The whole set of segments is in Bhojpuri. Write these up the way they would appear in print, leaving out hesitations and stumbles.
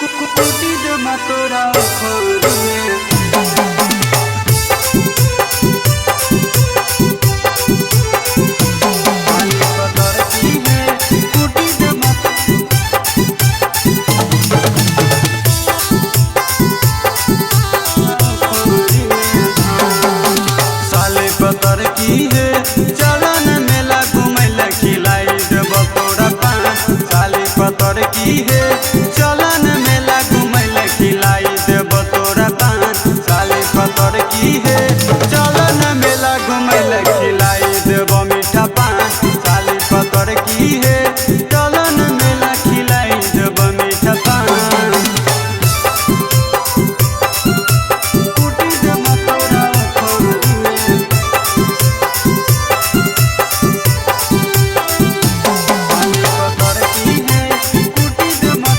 कुटी जमा तोरा खोर में पानी पतर की है कुटी जमा साले पतर की है चलन मेला घुमैल खिलाई देब तोरा पान साले पतर की है चलन मेला घुमैल खिलाई देब तोरा पान साले पतर की है चलन मेला घुमैल खिलाई देब मीठा पान साले पतर की है चलन मेला खिलाई देब मीठा पान कुटी जमा तोरा खोर में पानी पतर की है कुटी जमा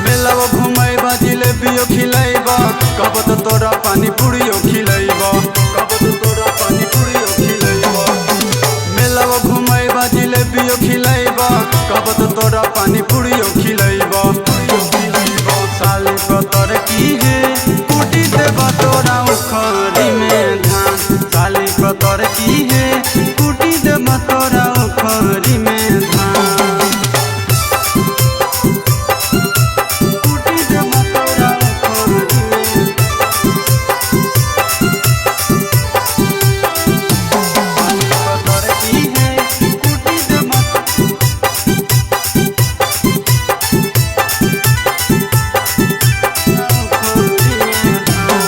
मेलावा घुमैबा जिलेबियो खिलैबा कब तो तोरा पानी पूरियो खिलैबा कब तो तोरा पानी पूरियो खिलैबा मेलावा घुमैबा जिलेबियो खिलैबा कब तो तोरा पानी पूरियो खिलैबा साले पतर की है कुटी देबा तोरा उखरी में धान साले पतर की है कुटी देबा तोरा उखरी में धान कुटी जमा तोरा खोर में पानी पतर की है कुटी जमा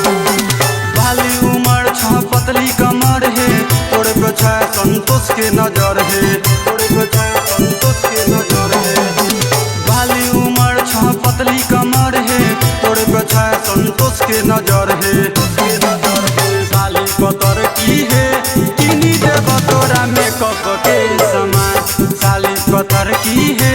भाली उमर छ पतली कमर है तोरे पे छै संतोष के नजर है तोरे पे छै संतोष के नजर है भाली उमर छ पतली कमर है तोरे पे छै संतोष के नजर है साली पतर की है किनी देब तोरा मेकअप के सामान साली पतर की है